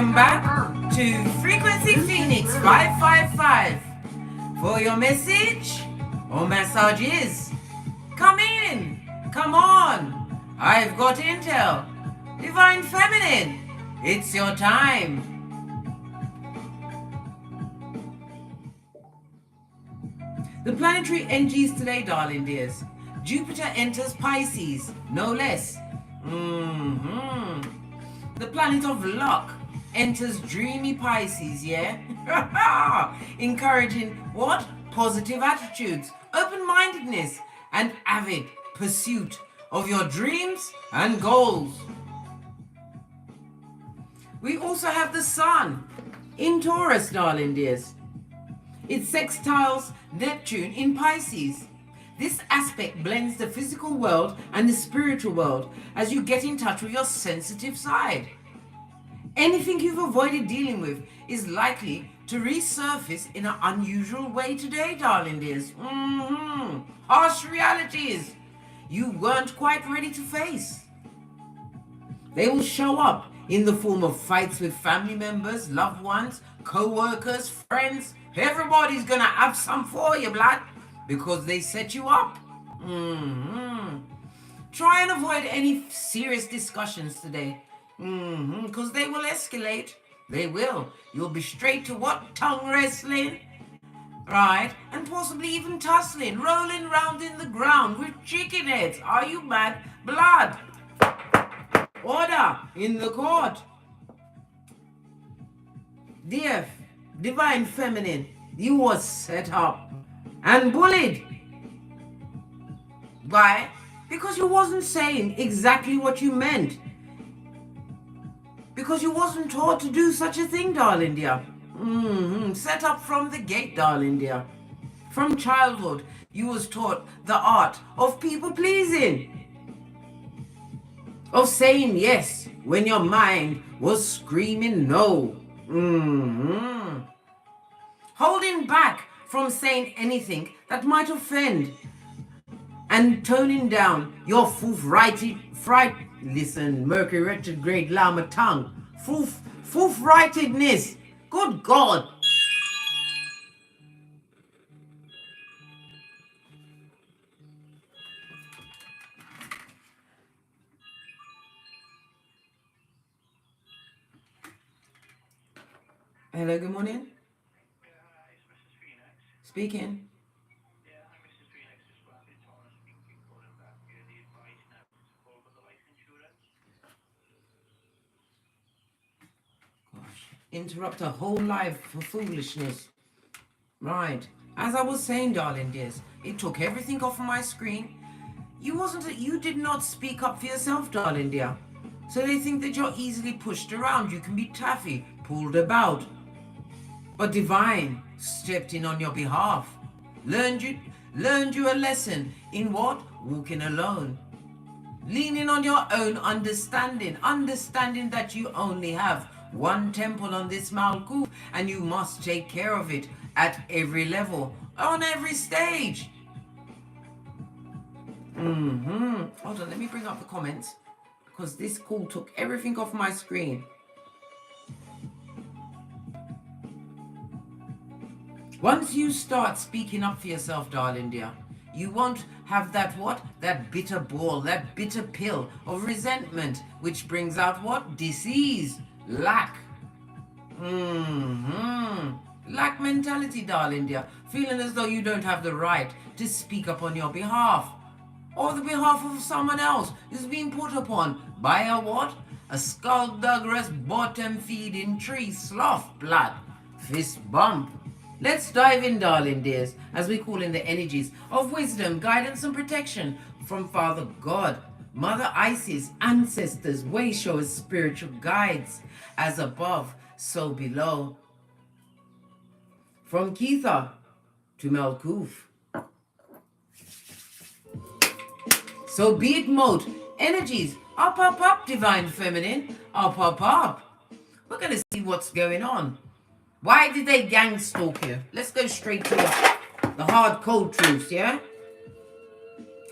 Welcome back to Frequency Phoenix 555 for your message or messages. Come in, come on. I've got intel. Divine Feminine, it's your time. The planetary energies today, darling dears. Jupiter enters Pisces, no less. The planet of luck enters dreamy Pisces, yeah? Encouraging what? Positive attitudes, open-mindedness, and avid pursuit of your dreams and goals. We also have the Sun in Taurus, darling dears. It sextiles Neptune in Pisces. This aspect blends the physical world and the spiritual world as you get in touch with your sensitive side. Anything you've avoided dealing with is likely to resurface in an unusual way today, darling dears. Harsh realities you weren't quite ready to face. They will show up in the form of fights with family members, loved ones, co-workers, friends. Everybody's gonna have some for you, blood, because they set you up. Try and avoid any serious discussions today, because they will escalate. They will. You'll be straight to what? Tongue wrestling, right? And possibly even tussling, rolling round in the ground with chicken heads. Are you mad? Blood. Order in the court. Dear Divine Feminine, you was set up and bullied. Why? Because you wasn't saying exactly what you meant. Because you wasn't taught to do such a thing, darling dear. Set up from the gate, darling dear. From childhood, you was taught the art of people pleasing. Of saying yes when your mind was screaming no. Holding back from saying anything that might offend. And toning down your Mercury retrograde Lama tongue. Foof-rightedness. Good God. Hello, good morning. Hi, it's Mrs. Phoenix. Speaking. Yeah, hi, Mrs. Phoenix. Just wanted to speaking calling back. The advice now to over the life insurance. Gosh, interrupt a whole life for foolishness. Right. As I was saying, darling dears, it took everything off of my screen. You did not speak up for yourself, darling dear. So they think that you're easily pushed around. You can be taffy, pulled about. But Divine stepped in on your behalf. Learned you a lesson in what? Walking alone. Leaning on your own understanding. Understanding that you only have one temple on this Malkuth and you must take care of it at every level, on every stage. Hold on, let me bring up the comments because this call took everything off my screen. Once you start speaking up for yourself, darling dear, you won't have that what? That bitter ball, that bitter pill of resentment, which brings out what? Disease, lack. Lack mentality, darling dear. Feeling as though you don't have the right to speak up on your behalf. Or the behalf of someone else who's being put upon by a what? A skullduggerous bottom-feeding tree sloth blood. Fist bump. Let's dive in, darling dears, as we call in the energies of wisdom, guidance, and protection from Father God, Mother Isis, ancestors, way showers, spiritual guides, as above, so below. From Keitha to Malkuth. So be it mode, energies, up, Divine Feminine, up. We're going to see what's going on. Why did they gang stalk you? Let's go straight to the hard cold truths, yeah?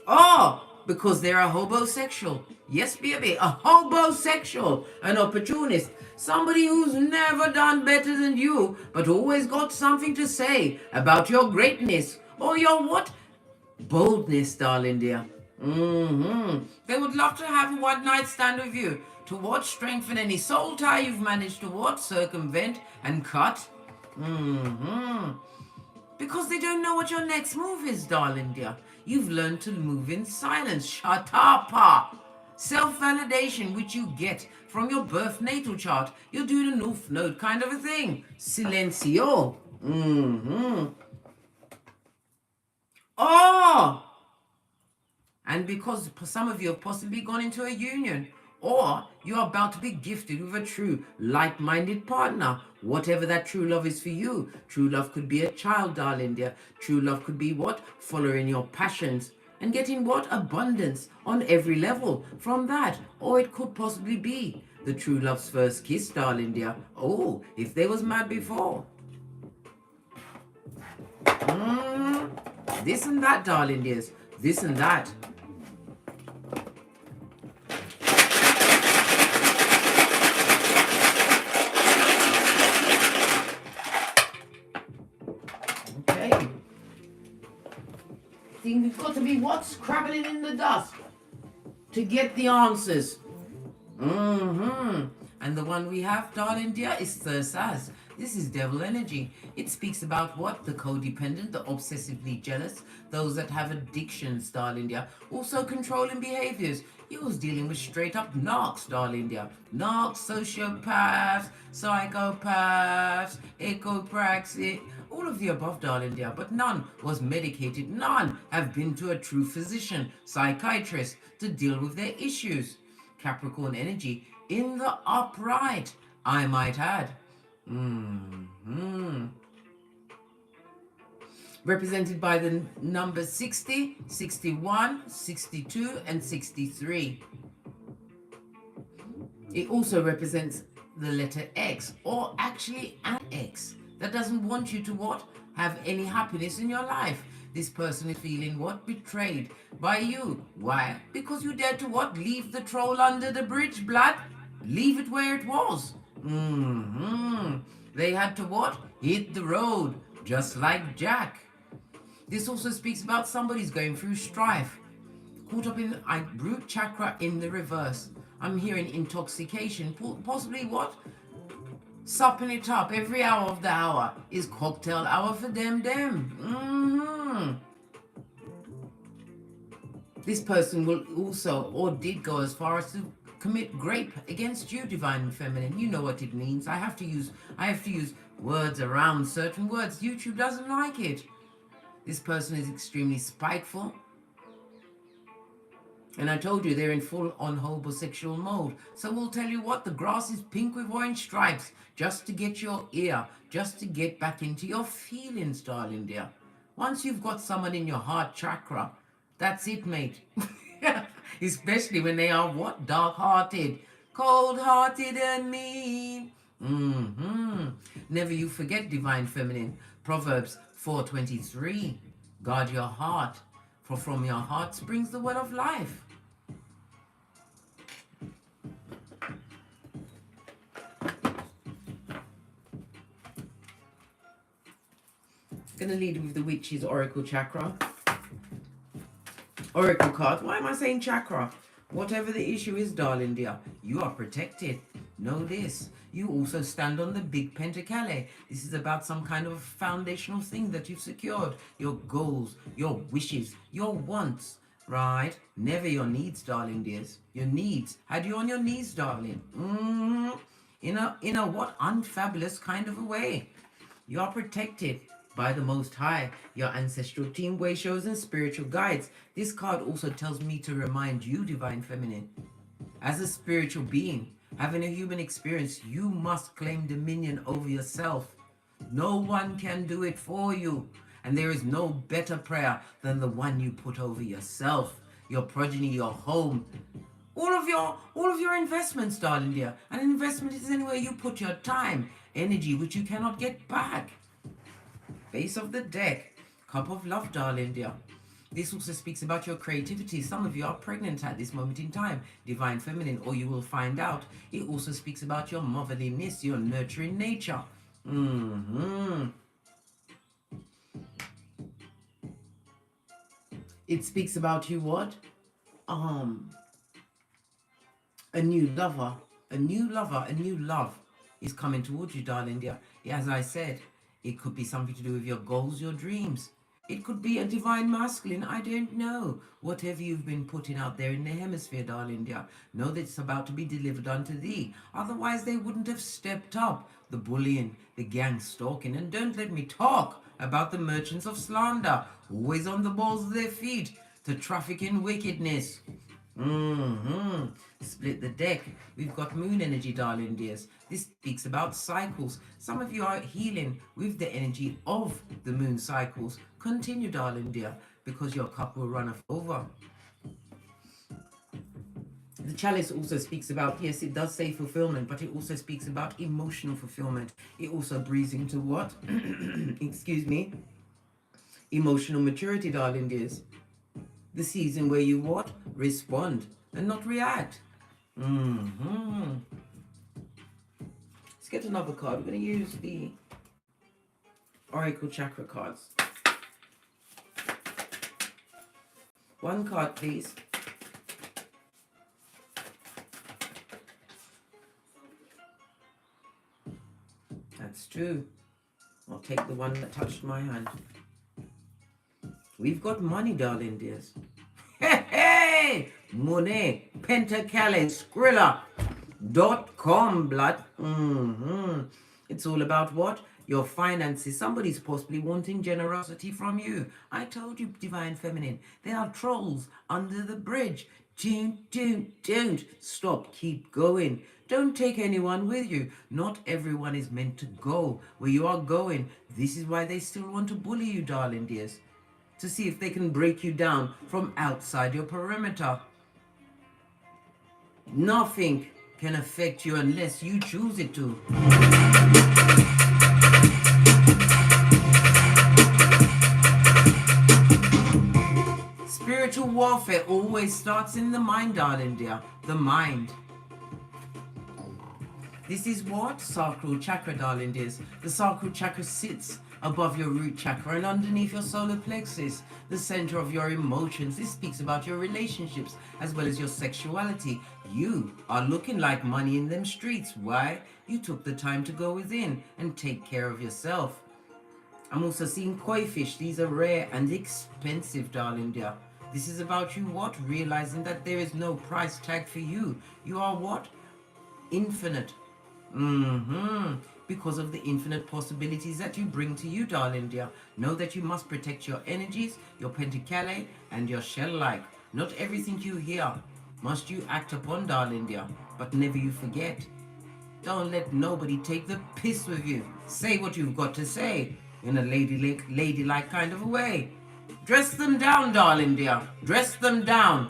Oh, because they're a hobosexual. Yes, baby, a hobosexual, an opportunist. Somebody who's never done better than you, but always got something to say about your greatness or your what? Boldness, darling dear. They would love to have a one night stand with you to what? Strengthen any soul tie you've managed to what? Circumvent and cut. Because they don't know what your next move is, darling dear. You've learned to move in silence. Shut up. Self-validation, which you get from your birth natal chart. You're doing a North Node kind of a thing. Silencio. Oh! And because some of you have possibly gone into a union, or you're about to be gifted with a true like-minded partner, whatever that true love is for you. True love could be a child, darling dear. True love could be what? Following your passions and getting what? Abundance on every level from that. Or it could possibly be the true love's first kiss, darling dear. Oh, if they was mad before. This and that, darling dears. This and that. Okay. See, we've got to be what? Scrabbling in the dust to get the answers. And the one we have, darling dear, is Thursaz. This is devil energy. It speaks about what? The codependent, the obsessively jealous, those that have addictions, darling dear. Also controlling behaviors. You was dealing with straight up narcs, darling dear. Narcs, sociopaths, psychopaths, ecopraxis, all of the above, darling dear. But none was medicated. None have been to a true physician, psychiatrist to deal with their issues. Capricorn energy in the upright, I might add. Represented by the numbers 60, 61, 62, and 63. It also represents the letter X, or actually an X that doesn't want you to what? Have any happiness in your life. This person is feeling what? Betrayed by you. Why? Because you dared to what? Leave the troll under the bridge, blood. Leave it where it was. They had to what? Hit the road, just like Jack. This also speaks about somebody's going through strife. Caught up in root chakra in the reverse. I'm hearing intoxication, possibly what? Supping it up every hour of the hour is cocktail hour for them. This person will also, or did go as far as to commit rape against you, divine feminine. You know what it means. I have to use words around certain words. YouTube doesn't like it. This person is extremely spiteful. And I told you they're in full-on homosexual mode. So we'll tell you what, the grass is pink with orange stripes, just to get your ear, just to get back into your feelings, darling dear. Once you've got someone in your heart chakra, that's it, mate. Especially when they are what? Dark-hearted, cold-hearted and mean. Never you forget, divine feminine. Proverbs 4:23. Guard your heart, for from your heart springs the well of life. Gonna lead with the witch's oracle chakra. Oracle card. Why am I saying chakra? Whatever the issue is, darling dear, you are protected. Know this. You also stand on the big pentacale. This is about some kind of foundational thing that you've secured. Your goals, your wishes, your wants, right? Never your needs, darling dears. Your needs. Had you on your knees, darling. In a what? Unfabulous kind of a way. You are protected by the Most High, your ancestral team, way shows, and spiritual guides. This card also tells me to remind you, divine feminine, as a spiritual being, having a human experience, you must claim dominion over yourself. No one can do it for you. And there is no better prayer than the one you put over yourself, your progeny, your home, all of your investments, darling dear. An investment is anywhere you put your time, energy, which you cannot get back. Base of the deck, cup of love, darling dear. This also speaks about your creativity. Some of you are pregnant at this moment in time, divine feminine, or you will find out. It also speaks about your motherliness, your nurturing nature. It speaks about you what? A new lover, a new lover, a new love is coming towards you, darling dear. As I said, it could be something to do with your goals, your dreams. It could be a divine masculine, I don't know. Whatever you've been putting out there in the hemisphere, darling dear, know that it's about to be delivered unto thee. Otherwise, they wouldn't have stepped up. The bullying, the gang stalking, and don't let me talk about the merchants of slander, always on the balls of their feet, to traffic in wickedness. Split the deck. We've got moon energy, darling dears. This speaks about cycles. Some of you are healing with the energy of the moon cycles. Continue, darling dear, because your cup will run over. The chalice also speaks about, yes, it does say fulfillment, but it also speaks about emotional fulfillment. It also breathes into what? Excuse me. Emotional maturity, darling dears. The season where you what? Respond and not react. Let's get another card. We're going to use the Oracle Chakra cards. One card, please. That's true. I'll take the one that touched my hand. We've got money, darling dears. Hey, hey! Money, Pentacale, Skrilla.com, blood. It's all about what? Your finances. Somebody's possibly wanting generosity from you. I told you, divine feminine, there are trolls under the bridge. Don't stop. Keep going. Don't take anyone with you. Not everyone is meant to go where you are going. This is why they still want to bully you, darling dears, to see if they can break you down from outside your perimeter. Nothing can affect you unless you choose it to. Spiritual warfare always starts in the mind, darling dear. The mind. This is what? Sacral chakra, darling dears. The sacral chakra sits above your root chakra and underneath your solar plexus, the center of your emotions. This speaks about your relationships as well as your sexuality. You are looking like money in them streets. Why? You took the time to go within and take care of yourself. I'm also seeing koi fish. These are rare and expensive, darling dear. This is about you what? Realizing that there is no price tag for you. You are what? Infinite. Because of the infinite possibilities that you bring to you, darling dear. Know that you must protect your energies, your pentacale, and your shell-like. Not everything you hear must you act upon, darling dear, but never you forget. Don't let nobody take the piss with you. Say what you've got to say in a ladylike kind of a way. Dress them down, darling dear. Dress them down.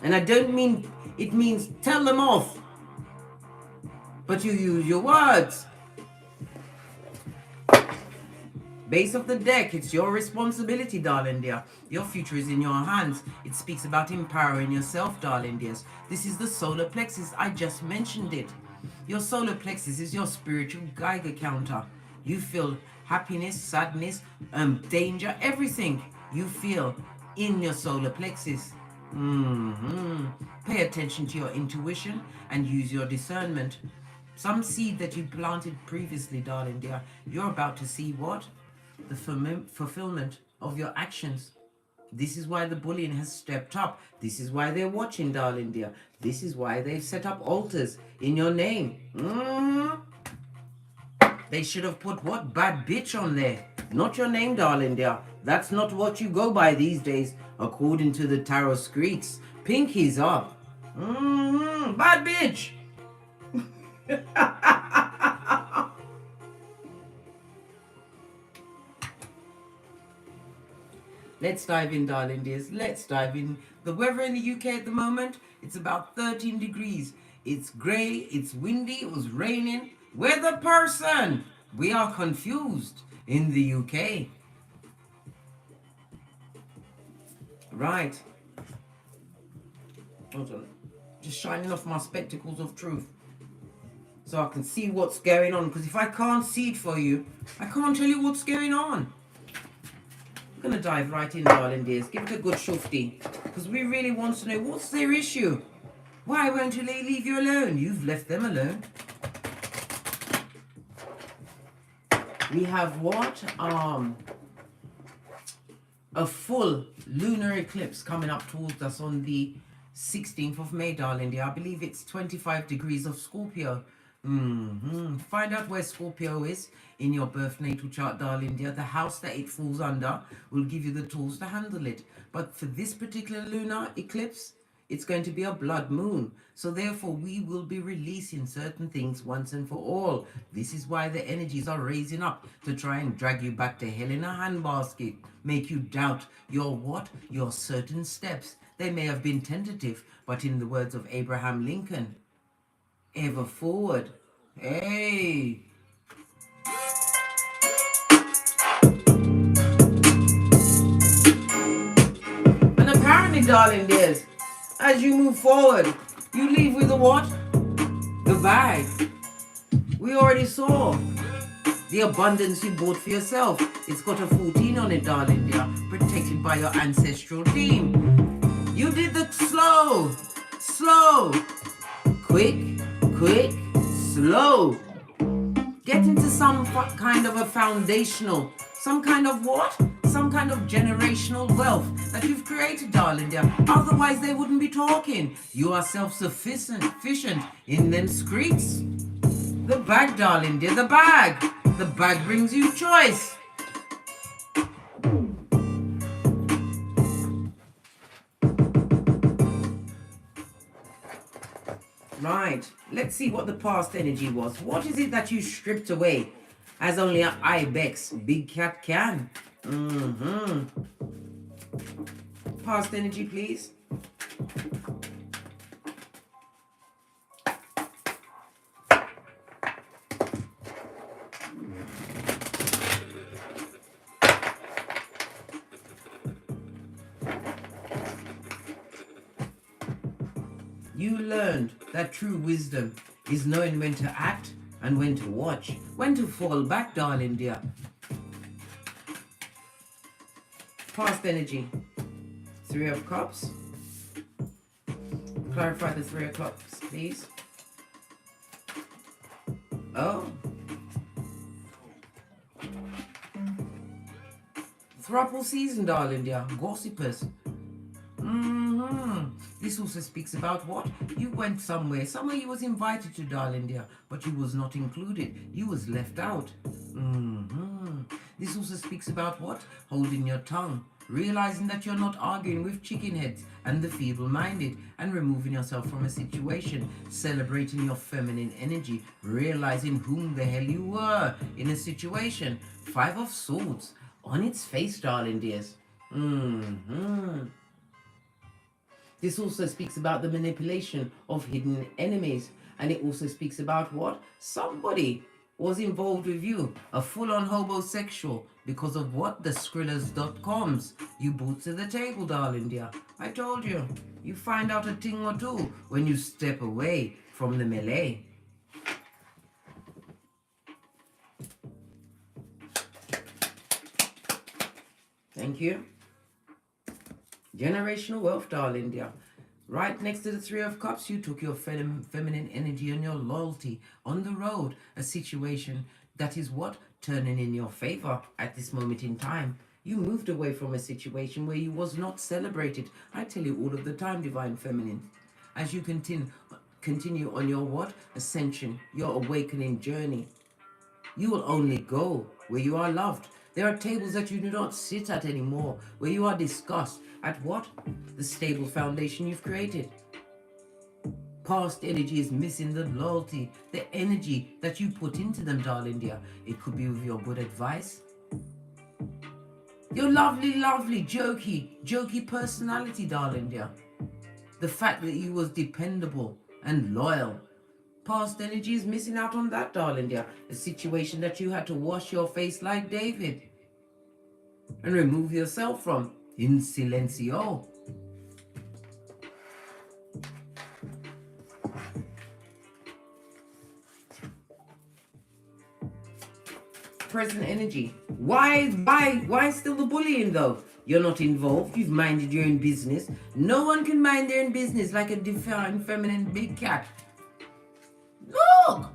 And I don't mean, it means tell them off. But you use your words. Base of the deck, it's your responsibility, darling dear. Your future is in your hands. It speaks about empowering yourself, darling dears. This is the solar plexus. I just mentioned it. Your solar plexus is your spiritual Geiger counter. You feel happiness, sadness, danger, everything you feel in your solar plexus. Pay attention to your intuition and use your discernment. Some seed that you planted previously, darling dear, you're about to see what? The fulfillment of your actions. This is why the bullying has stepped up. This is why they're watching, darling dear. This is why they've set up altars in your name. They should have put what? Bad bitch on there. Not your name, darling dear. That's not what you go by these days, according to the tarot screeds. Pinkies up. Bad bitch. Let's dive in, darling dears. Let's dive in. The weather in the UK at the moment, it's about 13 degrees. It's grey, it's windy, it was raining. Weather person, we are confused in the UK. Right. Hold on. Just shining off my spectacles of truth so I can see what's going on. Because if I can't see it for you, I can't tell you what's going on. I'm going to dive right in, darling dears. Give it a good shufti. Because we really want to know what's their issue. Why won't they leave you alone? You've left them alone. We have what? A full lunar eclipse coming up towards us on the 16th of May, darling dear. I believe it's 25 degrees of Scorpio. Find out where Scorpio is in your birth natal chart, darling dear. The house that it falls under will give you the tools to handle it. But for this particular lunar eclipse, it's going to be a blood moon. So therefore, we will be releasing certain things once and for all. This is why the energies are raising up to try and drag you back to hell in a handbasket. Make you doubt your what? Your certain steps. They may have been tentative, but in the words of Abraham Lincoln, ever forward. Hey. And apparently, darling dears, as you move forward, you leave with the what? The bag. We already saw the abundance you bought for yourself. It's got a 14 on it, darling dear, protected by your ancestral team. You did the slow, quick, slow. Get into some kind of a foundational, some kind of what? Some kind of generational wealth that you've created, darling dear. Otherwise, they wouldn't be talking. You are self-sufficient in them streets. The bag, darling dear, the bag. The bag brings you choice. Right, let's see what the past energy was. What is it that you stripped away as only an Ibex big cat can? Past energy, please. You learned that true wisdom is knowing when to act and when to watch, when to fall back, darling dear. Past energy. 3 of Cups. Clarify the 3 of Cups, please. Oh. Throuple season, darling dear. Gossipers. This also speaks about what? You went somewhere you was invited to, darling dear, but you was not included. You was left out. This also speaks about what? Holding your tongue. Realizing that you're not arguing with chicken heads and the feeble-minded, and removing yourself from a situation, celebrating your feminine energy, realizing whom the hell you were in a situation. 5 of Swords on its face, darling dears. This also speaks about the manipulation of hidden enemies. And it also speaks about what? Somebody was involved with you. A full-on homosexual. Because of what? The Skrillers.coms you brought to the table, darling dear. I told you. You find out a thing or two when you step away from the melee. Thank you. Generational wealth, darling dear. Right next to the 3 of Cups, you took your feminine energy and your loyalty on the road. A situation that is what? Turning in your favor at this moment in time. You moved away from a situation where you was not celebrated. I tell you all of the time, Divine Feminine. As you continue on your what? Ascension, your awakening journey. You will only go where you are loved. There are tables that you do not sit at anymore, where you are discussed at what? The stable foundation you've created. Past energy is missing the loyalty, the energy that you put into them, darling dear. It could be with your good advice. Your lovely, jokey personality, darling dear. The fact that you was dependable and loyal. Past energy is missing out on that, darling dear. A situation that you had to wash your face like David and remove yourself from in silencio. present energy. Why still the bullying though? You're not involved. You've minded your own business. No one can mind their own business like a defiant feminine big cat. Look!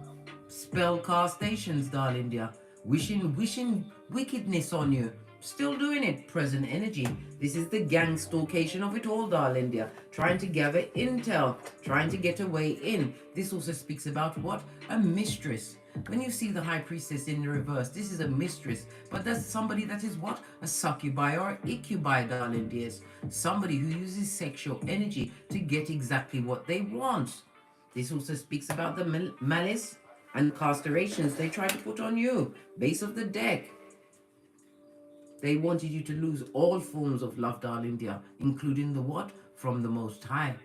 Spell castations, darling dear. Wishing wickedness on you. Still doing it. Present energy. This is the gang stalkation of it all, darling dear. Trying to gather intel. Trying to get a way in. This also speaks about what? A mistress. When you see the high priestess in the reverse, this is a mistress. But that's somebody that is what? A succubi or incubi, darling dears. Somebody who uses sexual energy to get exactly what they want. This also speaks about the malice and castrations they try to put on you. Base of the deck. They wanted you to lose all forms of love, darling dear, including the what? From the Most High.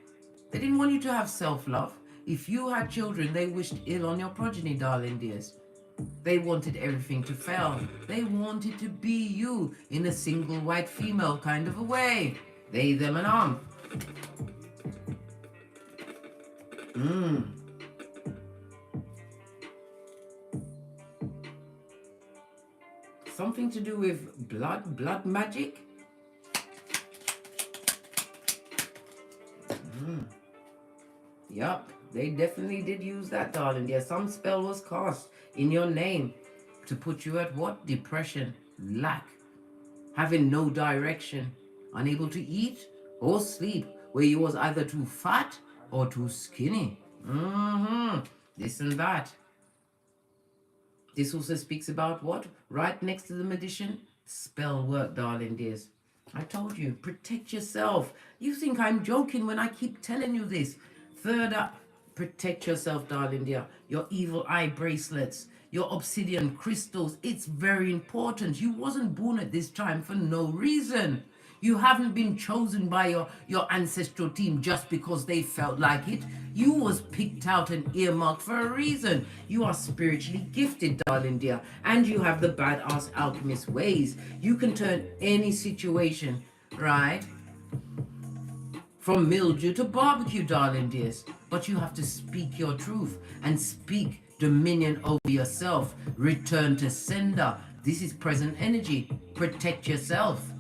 They didn't want you to have self-love. If you had children, they wished ill on your progeny, darling dears. They wanted everything to fail. They wanted to be you in a single white female kind of a way. They, them, and something to do with blood magic. Yup, they definitely did use that, darling dear. Some spell was cast in your name to put you at what? Depression, lack, having no direction, unable to eat or sleep, where you was either too fat or too skinny. This and that. This also speaks about what? Right next to the magician, spell work, darling dears. I told you, protect yourself. You think I'm joking when I keep telling you this. Third up, protect yourself, darling dear. Your evil eye bracelets, your obsidian crystals, it's very important. You wasn't born at this time for no reason. You haven't been chosen by your ancestral team just because they felt like it. You was picked out and earmarked for a reason. You are spiritually gifted, darling dear, and you have the badass alchemist ways. You can turn any situation, right, from mildew to barbecue, darling dears. But you have to speak your truth and speak dominion over yourself. Return to sender. This is present energy. Protect yourself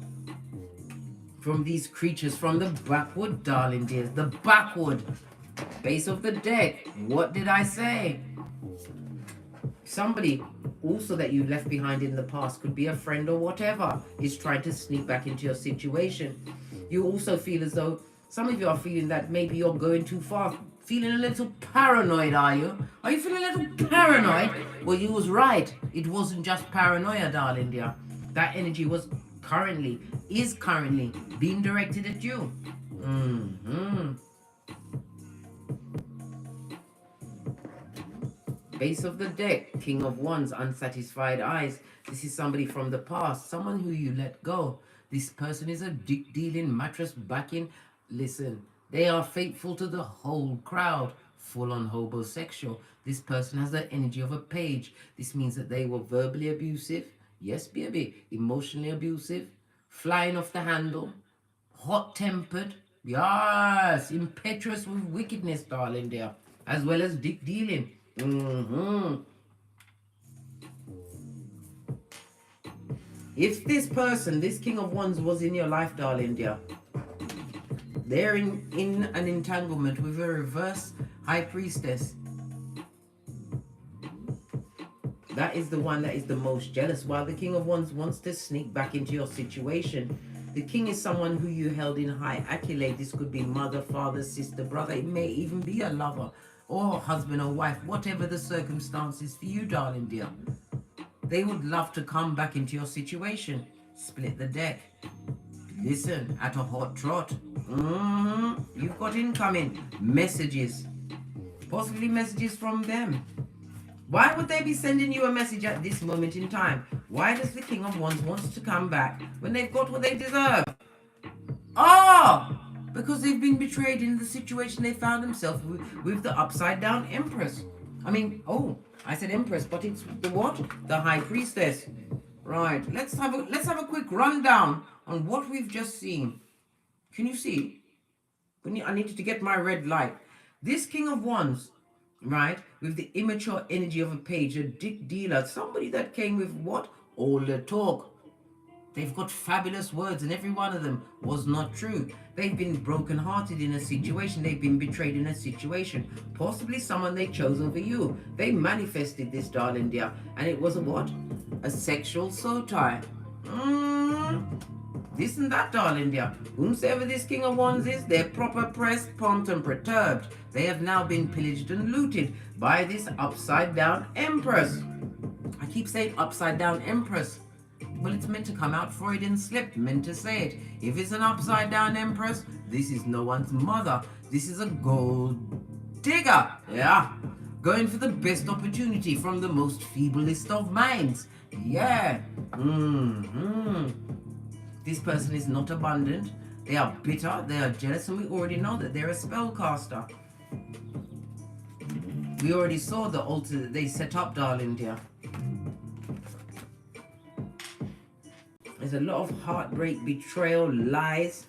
from these creatures from the backwood, darling dears. The backwood. Base of the deck. What did I say? Somebody also that you left behind in the past, could be a friend or whatever, is trying to sneak back into your situation. You also feel as though some of you are feeling that maybe you're going too far. Feeling a little paranoid, are you? Are you feeling a little paranoid? Well, you was right. It wasn't just paranoia, darling dear. That energy is currently being directed at you. Base of the deck, King of Wands, unsatisfied eyes. This is somebody from the past, someone who you let go. This person is a dick dealing, mattress backing. Listen, they are faithful to the whole crowd, full on homosexual. This person has the energy of a page. This means that they were verbally abusive. Yes, baby, emotionally abusive, flying off the handle, hot-tempered. Yes, impetuous with wickedness, darling dear, as well as dick dealing. If this person, this King of Wands, was in your life, darling dear, they're in an entanglement with a reverse high priestess. That is the one that is the most jealous. While the King of Wands wants to sneak back into your situation, the king is someone who you held in high accolade. This could be mother, father, sister, brother. It may even be a lover or husband or wife, whatever the circumstances for you, darling dear. They would love to come back into your situation. Split the deck. Listen, at a hot trot. You've got incoming messages. Possibly messages from them. Why would they be sending you a message at this moment in time? Why does the King of Wands wants to come back when they've got what they deserve? Because they've been betrayed in the situation they found themselves with the upside down Empress. I said Empress, but it's the what? The High Priestess. Right, let's have a quick rundown on what we've just seen. Can you see? I needed to get my red light. This King of Wands right? With the immature energy of a page, a dick dealer, somebody that came with what? All the talk. They've got fabulous words, and every one of them was not true. They've been brokenhearted in a situation. They've been betrayed in a situation. Possibly someone they chose over you. They manifested this, darling dear, and it was a what? A sexual soul tie. This and that, darling dear. Whomsoever this King of Wands is, they're proper pressed, pumped, and perturbed. They have now been pillaged and looted by this upside down Empress. I keep saying upside down Empress. Well, it's meant to come out Freudian slip, meant to say it. If it's an upside down Empress, this is no one's mother. This is a gold digger. Yeah. Going for the best opportunity from the most feeblest of minds. Yeah. This person is not abundant. They are bitter. They are jealous. And we already know that they're a spellcaster. We already saw the altar that they set up, darling dear. There's a lot of heartbreak, betrayal, lies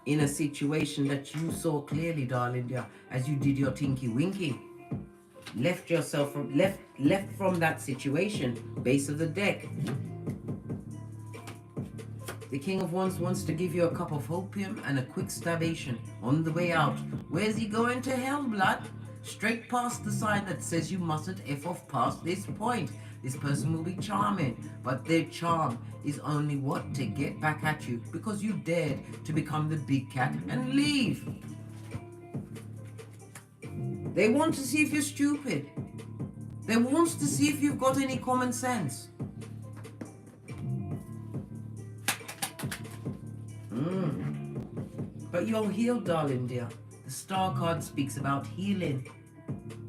in a situation that you saw clearly, darling dear, as you did your tinky winky. Left from that situation. Base of the deck. The King of Wands wants to give you a cup of opium and a quick starvation on the way out. Where's he going? To hell, blood? Straight past the sign that says you mustn't F off past this point. This person will be charming, but their charm is only what? To get back at you because you dared to become the big cat and leave. They want to see if you're stupid. They want to see if you've got any common sense. But you're healed, darling dear. The star card speaks about healing.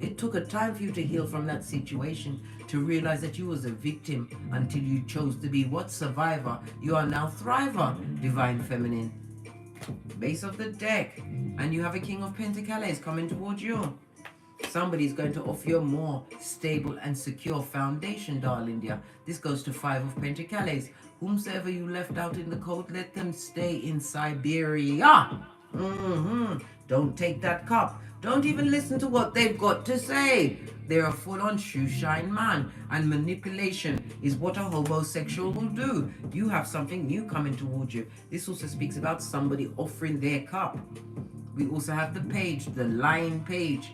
It took a time for you to heal from that situation, to realize that you was a victim until you chose to be what? Survivor. You are now thriver, divine feminine. Base of the deck. And you have a King of Pentacles coming towards you. Somebody's going to offer you a more stable and secure foundation, darling dear. This goes to Five of Pentacles. Whomsoever you left out in the cold, let them stay in Siberia. Don't take that cup. Don't even listen to what they've got to say. They're a full-on shoeshine man, and manipulation is what a homosexual will do. You have something new coming towards you. This also speaks about somebody offering their cup. We also have the page, the lying page.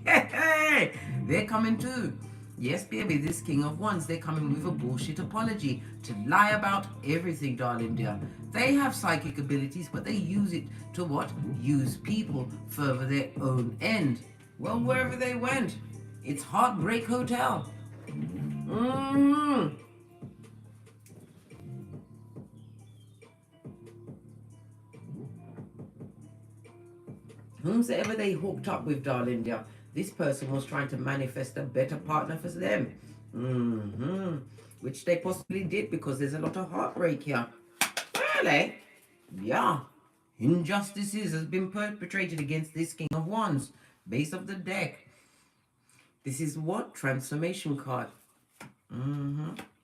They're coming too. Yes, baby, this King of Wands, they're coming with a bullshit apology to lie about everything, darling dear. They have psychic abilities, but they use it to what? Use people further their own end. Well, wherever they went, it's Heartbreak Hotel. Whomsoever they hooked up with, darling dear, this person was trying to manifest a better partner for them. Which they possibly did, because there's a lot of heartbreak here. Really? Yeah. Injustices has been perpetrated against this King of Wands. Base of the deck. This is what? Transformation card.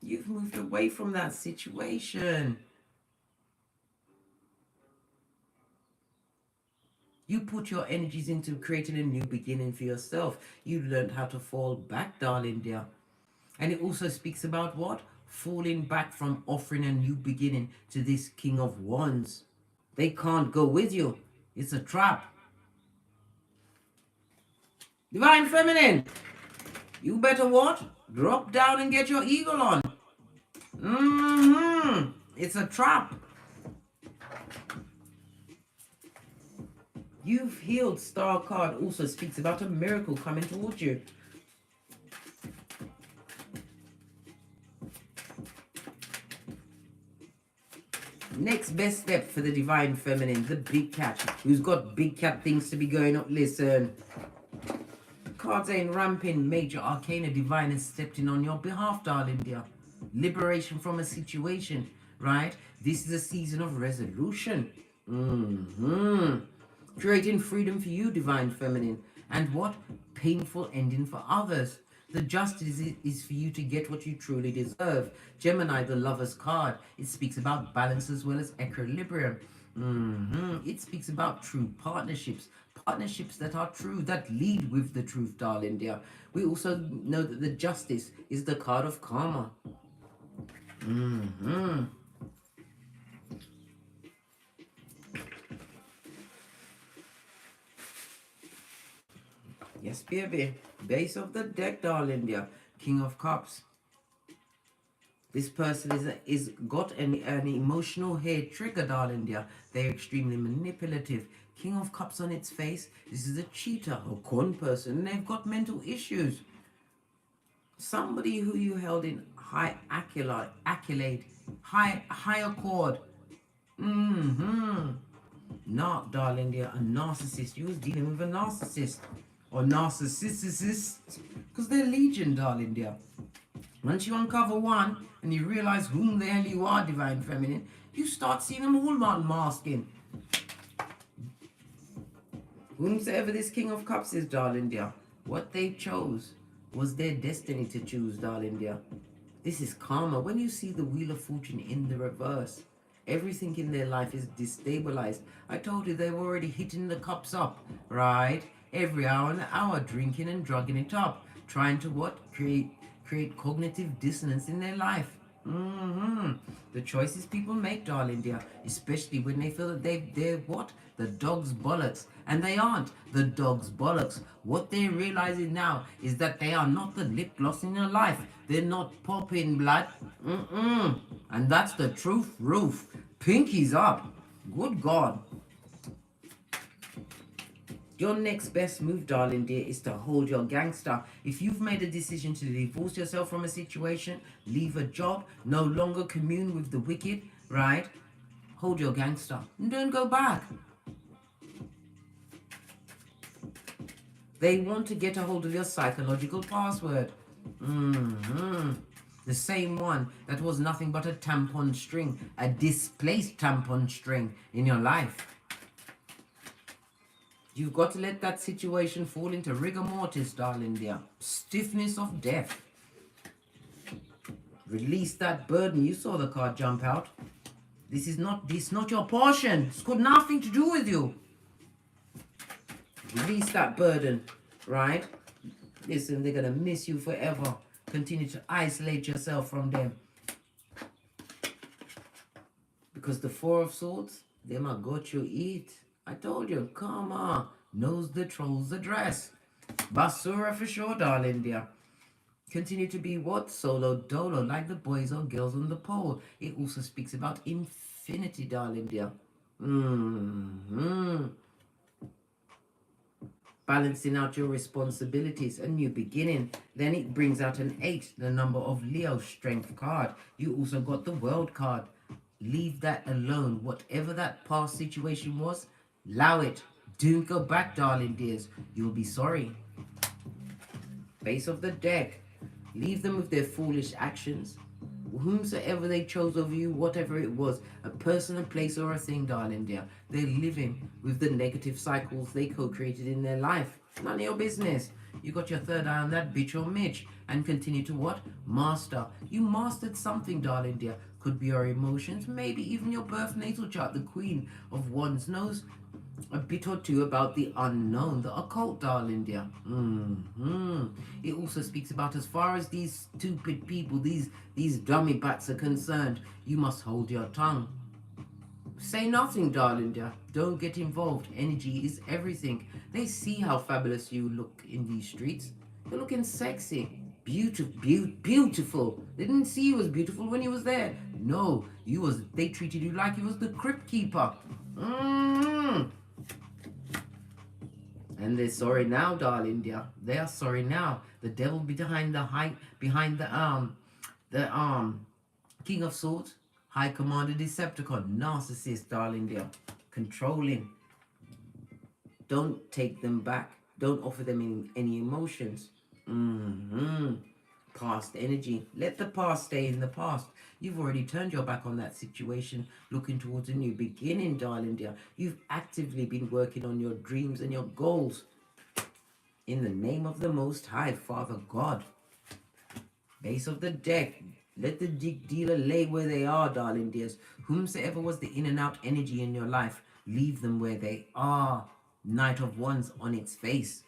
You've moved away from that situation. You put your energies into creating a new beginning for yourself. You learned how to fall back, darling dear. And it also speaks about what? Falling back from offering a new beginning to this King of Wands. They can't go with you. It's a trap. Divine Feminine, you better what? Drop down and get your eagle on. It's a trap. You've healed. Star card also speaks about a miracle coming towards you. Next best step for the Divine Feminine, the big cat, who's got big cat things to be going up. Listen, cards ain't ramping. Major Arcana Divine has stepped in on your behalf, darling dear. Liberation from a situation, right? This is a season of resolution. Creating freedom for you, Divine Feminine. And what? Painful ending for others. The justice is for you to get what you truly deserve. Gemini, the Lover's card. It speaks about balance as well as equilibrium. It speaks about true partnerships, partnerships that are true, that lead with the truth, darling dear. We also know that the justice is the card of karma. Yes, baby. Base of the deck, darling dear. King of Cups. This person is got an emotional hair trigger, darling dear. They're extremely manipulative. King of Cups on its face. This is a cheater, a con person, and they've got mental issues. Somebody who you held in high accolade, high accord. Not, darling dear, a narcissist. You was dealing with a narcissist or narcissist, because they're legion, darling dear. Once you uncover one and you realize whom the hell you are, divine feminine, you start seeing them all unmasking. Whomsoever this King of Cups is, darling dear, what they chose was their destiny to choose, darling dear. This is karma. When you see the Wheel of Fortune in the reverse, everything in their life is destabilized. I told you they were already hitting the cups up, right? Every hour and hour, drinking and drugging it up. Trying to what? Create cognitive dissonance in their life. The choices people make, darling dear, especially when they feel that they're what? The dog's bollocks. And they aren't the dog's bollocks. What they're realizing now is that they are not the lip gloss in your life. They're not popping blood. And that's the truth, roof. Pinkies up. Good God. Your next best move, darling dear, is to hold your gangster. If you've made a decision to divorce yourself from a situation, leave a job, no longer commune with the wicked, right? Hold your gangster and don't go back. They want to get a hold of your psychological password. The same one that was nothing but a tampon string, a displaced tampon string in your life. You've got to let that situation fall into rigor mortis, darling dear. Stiffness of death. Release that burden. You saw the card jump out. This is not your portion. It's got nothing to do with you. Release that burden, right? Listen, they're going to miss you forever. Continue to isolate yourself from them. Because the Four of Swords, them are got you eat. I told you, come on. Knows the troll's address. Basura for sure, darling dear. Continue to be what? Solo dolo, like the boys or girls on the pole. It also speaks about infinity, darling dear. Balancing out your responsibilities, a new beginning. Then it brings out an 8, the number of Leo strength card. You also got the world card. Leave that alone. Whatever that past situation was, allow it. Don't go back, darling dears. You'll be sorry. Base of the deck. Leave them with their foolish actions. Whomsoever they chose of you, whatever it was, a person, a place, or a thing, darling dear, they're living with the negative cycles they co-created in their life. None of your business. You got your third eye on that bitch or Mitch, and continue to what? Master. You mastered something, darling dear. Could be your emotions, maybe even your birth natal chart. The Queen of Wands knows a bit or two about the unknown, the occult, darling dear. It also speaks about, as far as these stupid people, these dummy bats are concerned, you must hold your tongue. Say nothing, darling dear. Don't get involved. Energy is everything. They see how fabulous you look in these streets. You're looking sexy. Beautiful. They didn't see you as beautiful when you was there. No, they treated you like you was the crypt keeper. And they're sorry now, darling dear. They are sorry now. The devil behind the King of Swords, High Commander Decepticon, narcissist, darling dear. Controlling. Don't take them back. Don't offer them any emotions. Past energy. Let the past stay in the past. You've already turned your back on that situation, looking towards a new beginning, darling dear. You've actively been working on your dreams and your goals. In the name of the Most High, Father God. Base of the deck. Let the dealer lay where they are, darling dears. Whomsoever was the in and out energy in your life, leave them where they are. Knight of Wands on its face.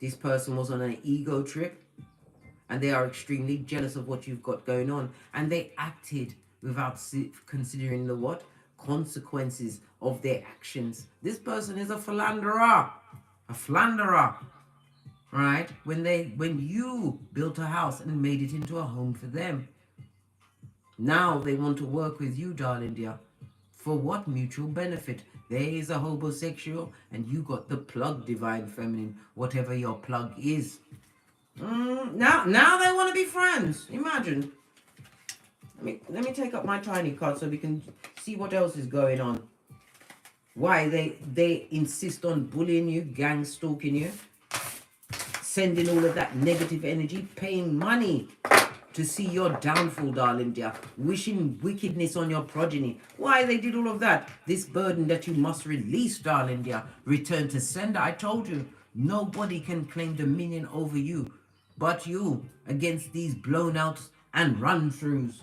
This person was on an ego trip, and they are extremely jealous of what you've got going on, and they acted without considering the what consequences of their actions. This person is a philanderer, right? When you built a house and made it into a home for them, now they want to work with you, darling dear. For what mutual benefit? There is a homosexual, and you got the plug, divine feminine, whatever your plug is. Now they want to be friends. Imagine. Let me take up my tiny card so we can see what else is going on. Why they insist on bullying you, gang stalking you, sending all of that negative energy, paying money to see your downfall, darling dear, wishing wickedness on your progeny. Why they did all of that? This burden that you must release, darling dear. Return to sender. I told you, nobody can claim dominion over you but you against these blown outs and run-throughs.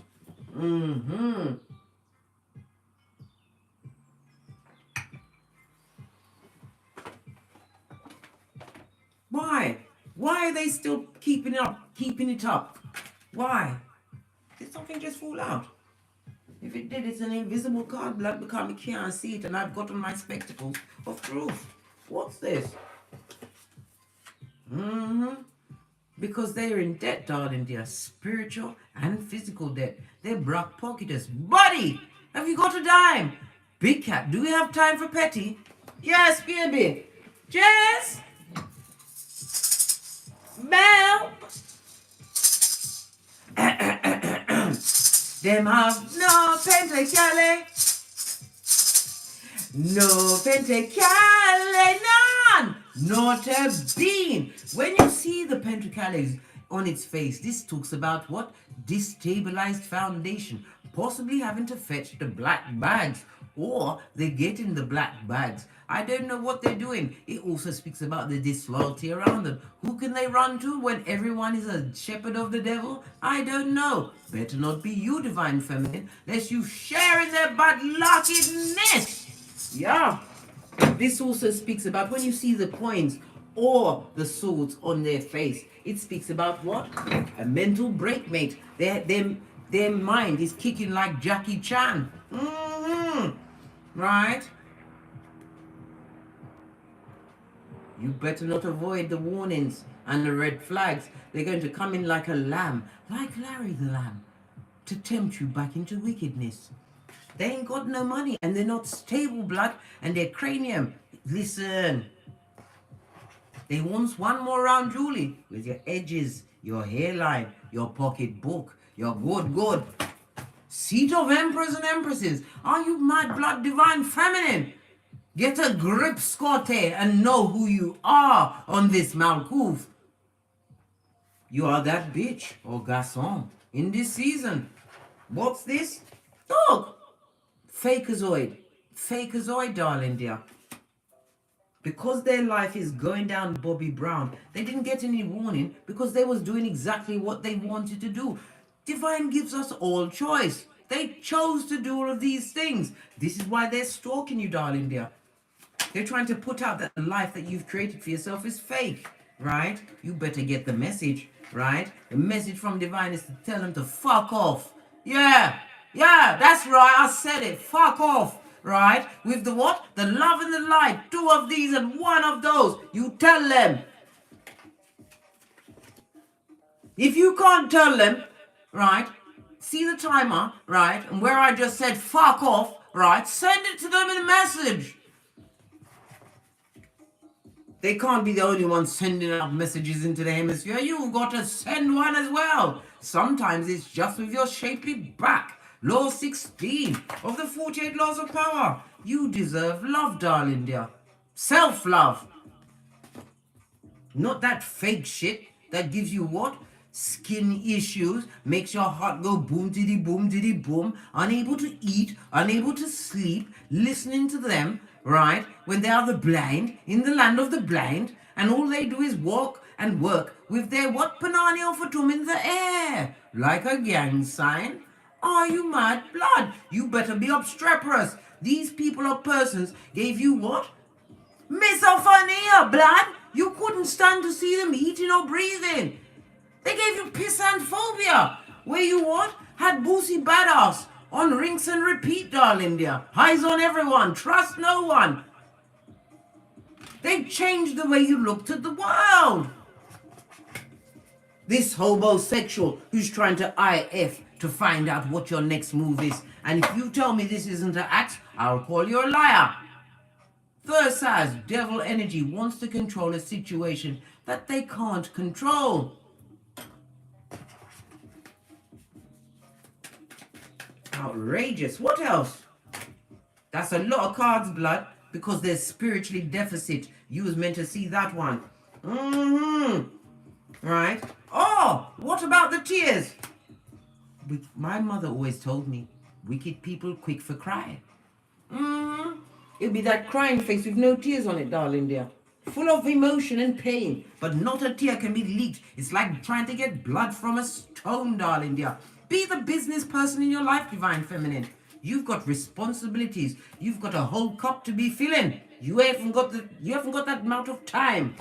Why? Why are they still keeping it up? Why? Did something just fall out? If it did, it's an invisible card, blood, because I can't see it, and I've got on my spectacles of truth. What's this? Because they're in debt, darling dear. Spiritual and physical debt. They're broke pocketers. Buddy, have you got a dime? Big cat, do we have time for petty? Yes, baby. Jess? Mel? Them have no pentacale. No pentacale, none. Not a bean. When you see the pentacles on its face, this talks about what? Destabilized foundation. Possibly having to fetch the black bags, or they get in the black bags. I don't know what they're doing. It also speaks about the disloyalty around them. Who can they run to when everyone is a shepherd of the devil? I don't know. Better not be you, divine feminine, lest you share in their bad luckiness. Yeah. This also speaks about when you see the coins or the swords on their face. It speaks about what? A mental breakmate. Their mind is kicking like Jackie Chan. Right? You better not avoid the warnings and the red flags. They're going to come in like a lamb, like Larry the Lamb, to tempt you back into wickedness. They ain't got no money, and they're not stable, blood, and their cranium. Listen. They want one more round, Julie, with your edges, your hairline, your pocketbook, your good. Seat of emperors and empresses. Are you mad, blood, divine feminine? Get a grip, Scotty, and know who you are on this Malkuth. You are that bitch or garçon in this season. What's this? Dog. Fakeazoid, darling dear. Because their life is going down Bobby Brown, they didn't get any warning because they was doing exactly what they wanted to do. Divine gives us all choice. They chose to do all of these things. This is why they're stalking you, darling dear. They're trying to put out that the life that you've created for yourself is fake, right? You better get the message, right? The message from Divine is to tell them to fuck off. Yeah, that's right. I said it. Fuck off, right? With the what? The love and the light. 2 of these and 1 of those. You tell them. If you can't tell them, right? See the timer, right? And where I just said fuck off, right? Send it to them in a message. They can't be the only ones sending out messages into the hemisphere. You've got to send one as well. Sometimes it's just with your shapely back. Law 16 of the 48 laws of power. You deserve love, darling dear. Self-love. Not that fake shit that gives you what? Skin issues, makes your heart go boom diddy boom, unable to eat, unable to sleep, listening to them, right? When they are the blind, in the land of the blind, and all they do is walk and work with their what panani or fatum in the air, like a gang sign. Are you mad blood? You better be obstreperous. These people or persons gave you what? Misophonia, blood. You couldn't stand to see them eating or breathing. They gave you piss and phobia. Where you what? Had Boosie Badass on rinse and repeat, darling dear. Eyes on everyone. Trust no one. They changed the way you looked at the world. This homosexual who's trying to IF to find out what your next move is. And if you tell me this isn't an act, I'll call you a liar. Third size, devil energy wants to control a situation that they can't control. Outrageous. What else? That's a lot of cards, blood, because there's spiritually deficit. You was meant to see that one. Right? Oh, what about the tears? My mother always told me, wicked people quick for cry. It'll be that crying face with no tears on it, darling dear. Full of emotion and pain, but not a tear can be leaked. It's like trying to get blood from a stone, darling dear. Be the business person in your life, divine feminine. You've got responsibilities. You've got a whole cup to be filling. You haven't got that amount of time.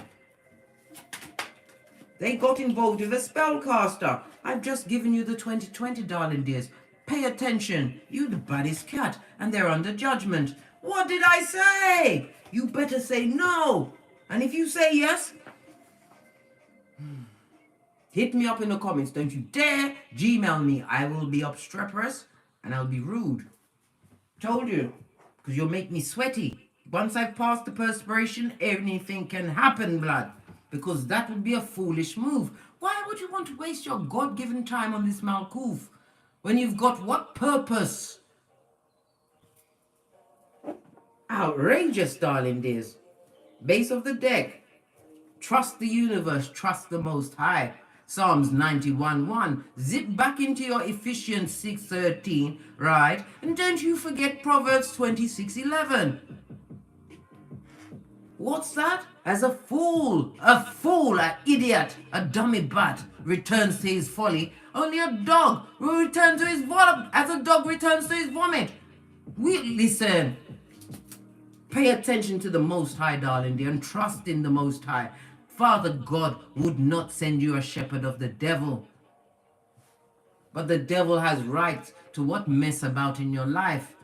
They got involved with a spellcaster. I've just given you the 2020, darling dears. Pay attention. You the baddest cat, and they're under judgment. What did I say? You better say no. And if you say yes, hit me up in the comments. Don't you dare Gmail me. I will be obstreperous and I'll be rude. Told you. Because you'll make me sweaty. Once I've passed the perspiration, anything can happen, blood. Because that would be a foolish move. Why would you want to waste your God-given time on this Malkuth when you've got what purpose? Outrageous, darling dears. Base of the deck. Trust the universe, trust the Most High. Psalms 91:1. Zip back into your Ephesians 6:13, right? And don't you forget Proverbs 26:11. What's that? As a fool, an idiot, a dummy bat returns to his folly, only a dog will return to his vomit, as a dog returns to his vomit. Listen. Pay attention to the Most High, darling dear, and trust in the Most High. Father God would not send you a shepherd of the devil. But the devil has right to what mess about in your life.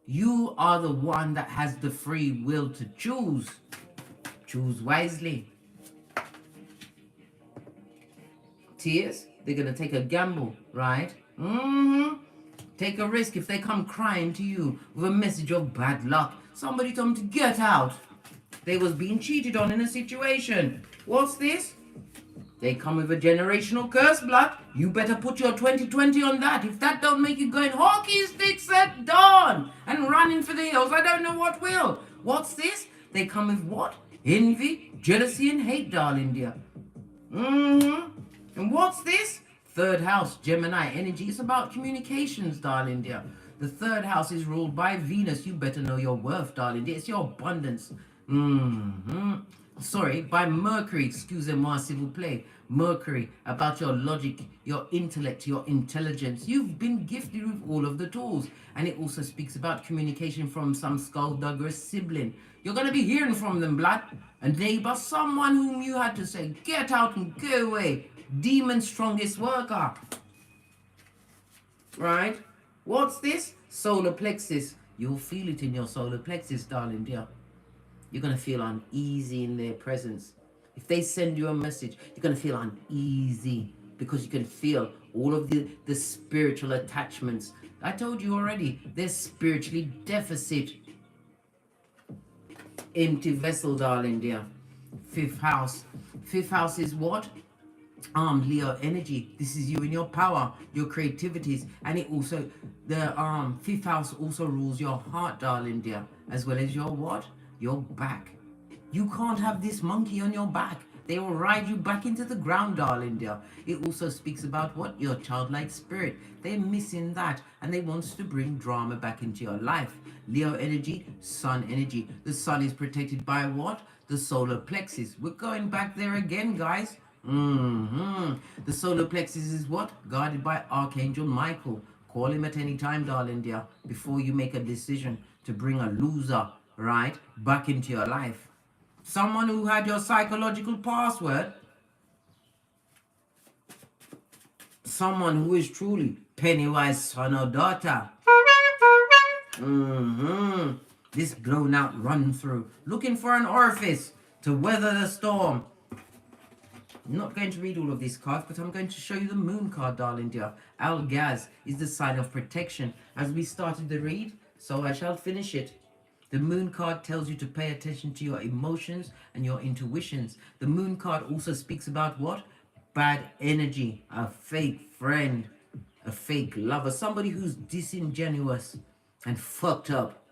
You are the one that has the free will to choose. Choose wisely. Tears, they're going to take a gamble, right? Take a risk if they come crying to you with a message of bad luck. Somebody told them to get out. They was being cheated on in a situation. What's this? They come with a generational curse, blood. You better put your 2020 on that. If that don't make you going hockey sticks at dawn and running for the hills, I don't know what will. What's this? They come with what? Envy, jealousy, and hate, darling dear. And what's this? Third house, Gemini energy. It's about communications, darling dear. The third house is ruled by Venus. You better know your worth, darling dear. It's your abundance. Sorry, by Mercury. Excusez-moi, s'il vous plaît. Mercury, about your logic, your intellect, your intelligence. You've been gifted with all of the tools. And it also speaks about communication from some skullduggerous sibling. You're going to be hearing from them, blood. A neighbor, someone whom you had to say, get out and go away. Demon strongest worker. Right? What's this? Solar plexus. You'll feel it in your solar plexus, darling dear. You're going to feel uneasy in their presence. If they send you a message, you're going to feel uneasy because you can feel all of the spiritual attachments. I told you already, they're spiritually deficit. Empty vessel, darling dear. Fifth house. Fifth house is what? Leo energy. This is you in your power, your creativities, and it also, the fifth house also rules your heart, darling dear, as well as your what? Your back. You can't have this monkey on your back. They will ride you back into the ground, darling dear. It also speaks about what? Your childlike spirit. They're missing that, and they want to bring drama back into your life. Leo energy, sun energy. The sun is protected by what? the solar plexus. We're going back there again, guys. The solar plexus is what? Guarded by Archangel Michael. Call him at any time, darling dear, before you make a decision to bring a loser, right, back into your life. Someone who had your psychological password. Someone who is truly Pennywise son or daughter. This blown out run through, looking for an orifice to weather the storm. I'm not going to read all of these cards, but I'm going to show you the moon card, darling dear. Al-Gaz is the sign of protection. As we started the read, so I shall finish it. The moon card tells you to pay attention to your emotions and your intuitions. The moon card also speaks about what? Bad energy, a fake friend, a fake lover, somebody who's disingenuous and fucked up.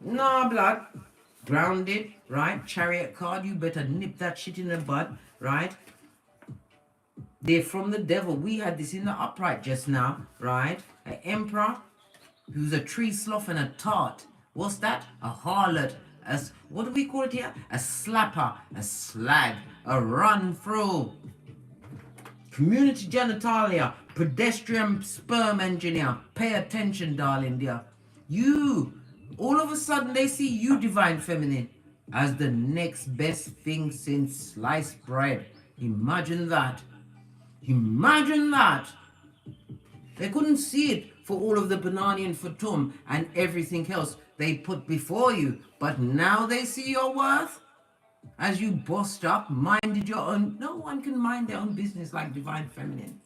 Nah, blood. Grounded, right? Chariot card, you better nip that shit in the bud, right? They're from the devil. We had this in the upright just now, right? An emperor who's a tree sloth and a tart. What's that? A harlot. What do we call it here? A slapper, a slag, a run through. Community genitalia, pedestrian sperm engineer. Pay attention, darling dear. You, all of a sudden they see you, divine feminine, as the next best thing since sliced bread. Imagine that. Imagine that. They couldn't see it for all of the Bananian Fatum and everything else they put before you. But now they see your worth. As you bossed up, minded your own. No one can mind their own business like divine feminine.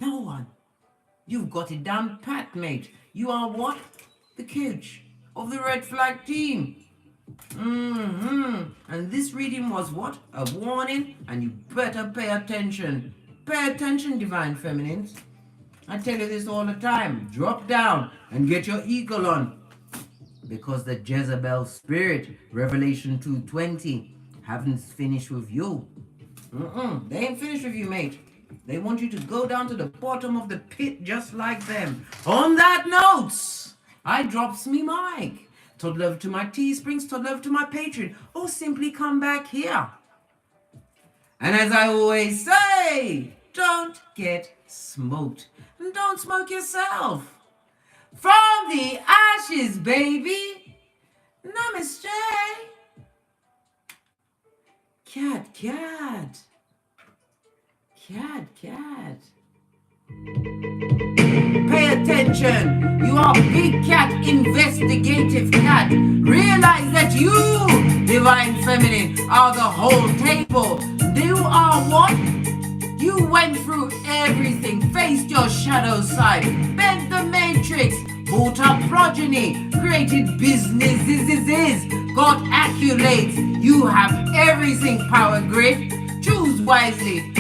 No one. You've got it down pat, mate. You are what? The coach of the red flag team. And this reading was what? A warning, and you better pay attention. Pay attention, divine feminines. I tell you this all the time. Drop down and get your eagle on. Because the Jezebel spirit, Revelation 2:20, haven't finished with you. They ain't finished with you, mate. They want you to go down to the bottom of the pit just like them. On that note, I drops me mic. Todd love to my Teesprings, Todd love to my Patreon, or simply come back here. And as I always say, don't get smoked. And don't smoke yourself. From the ashes, baby. Namaste. Cat, cat. Cat, cat. Pay attention. You are big cat, investigative cat. Realize that you, divine feminine, are the whole table. You are what? You went through everything, faced your shadow side, bent the matrix, bought up progeny, created businesses, got accolades. You have everything, power grid. Choose wisely.